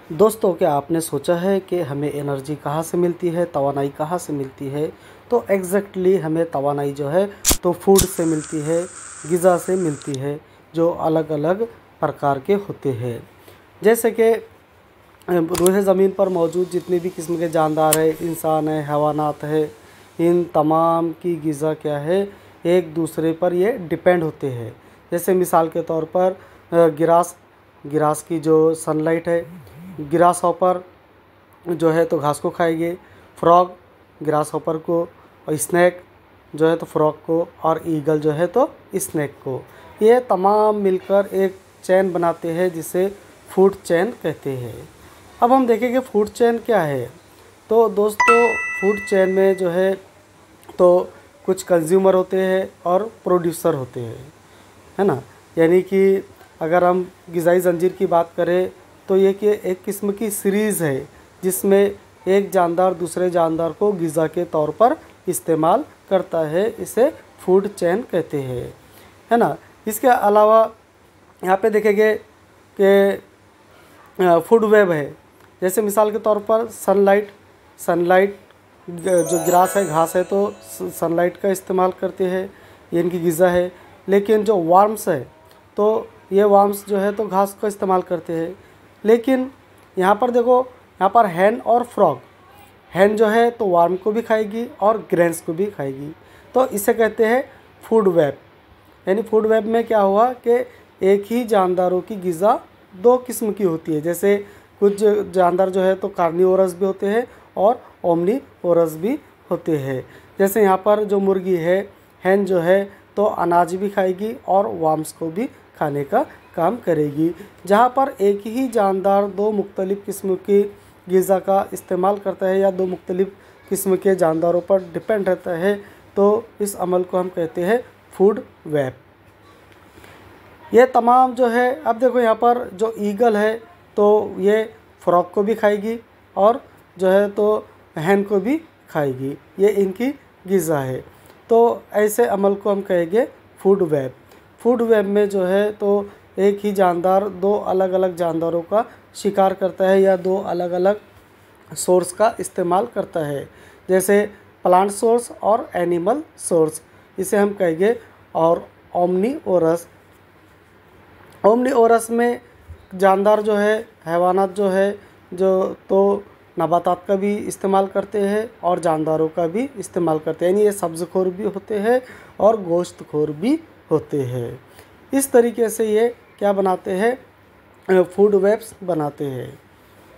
दोस्तों, क्या आपने सोचा है कि हमें एनर्जी कहाँ से मिलती है, तवानाई कहाँ से मिलती है? तो एग्जैक्टली हमें तवानाई जो है तो फूड से मिलती है, ग़िज़ा से मिलती है, जो अलग अलग प्रकार के होते हैं। जैसे कि रूहे ज़मीन पर मौजूद जितने भी किस्म के जानदार हैं, इंसान है, हैवानात है, इन तमाम की ग़िज़ा क्या है, एक दूसरे पर ये डिपेंड होते हैं। जैसे मिसाल के तौर पर गिरास की जो सनलाइट है, ग्रास हॉपर जो है तो घास को खाएंगे, फ्रॉग ग्रास हॉपर को, और स्नैक जो है तो फ्रॉग को, और ईगल जो है तो स्नैक को। ये तमाम मिलकर एक चेन बनाते हैं जिसे फूड चेन कहते हैं। अब हम देखेंगे फूड चेन क्या है। तो दोस्तों, फूड चेन में जो है तो कुछ कंज्यूमर होते हैं और प्रोड्यूसर होते हैं, है ना। यानी कि अगर हम ग़िज़ाई ज़ंजीर की बात करें तो ये कि एक किस्म की सीरीज़ है जिसमें एक जानदार दूसरे जानदार को ग़िज़ा के तौर पर इस्तेमाल करता है। इसे फूड चेन कहते हैं, है ना। इसके अलावा यहाँ पे देखेंगे कि फूड वेब है। जैसे मिसाल के तौर पर सनलाइट जो ग्रास है, घास है, तो सनलाइट का इस्तेमाल करते हैं, ये इनकी ग़िज़ा है। लेकिन जो वार्म्स है तो ये वार्म्स जो है तो घास का इस्तेमाल करते हैं। लेकिन यहाँ पर देखो, यहाँ पर हैन और फ्रॉग, हैन जो है तो वार्म को भी खाएगी और ग्रेन्स को भी खाएगी, तो इसे कहते हैं फूड वेब। यानी फूड वेब में क्या हुआ कि एक ही जानदारों की ग़िज़ा दो किस्म की होती है। जैसे कुछ जानदार जो है तो कार्निवोरस भी होते हैं और ओमनीवोरस भी होते हैं। जैसे यहाँ पर जो मुर्गी है, हैन जो है तो अनाज भी खाएगी और वार्म्स को भी खाने का काम करेगी। जहाँ पर एक ही जानदार दो मुख्तलिफ़ किस्म की ग़िज़ा का इस्तेमाल करता है या दो मुख्तलिफ़ किस्म के जानदारों पर डिपेंड रहता है, तो इस अमल को हम कहते हैं फूड वेब। ये तमाम जो है, अब देखो यहाँ पर जो ईगल है तो ये फ्रॉग को भी खाएगी और जो है तो हैन को भी खाएगी, ये इनकी ग़िज़ा है। तो ऐसे अमल को हम कहेंगे फूड वेब। फूड वेब में जो है तो एक ही जानदार दो अलग अलग जानदारों का शिकार करता है या दो अलग अलग सोर्स का इस्तेमाल करता है। जैसे प्लांट सोर्स और एनिमल सोर्स, इसे हम कहेंगे। और ओमनीओरस में जानदार जो है, हैवानात जो है जो तो नबातात का भी इस्तेमाल करते हैं और जानदारों का भी इस्तेमाल करते हैं। यानी ये सब्ज़खोर भी होते हैं और गोश्तखोर भी होते हैं। इस तरीके से ये क्या बनाते हैं, फूड वेब्स बनाते हैं।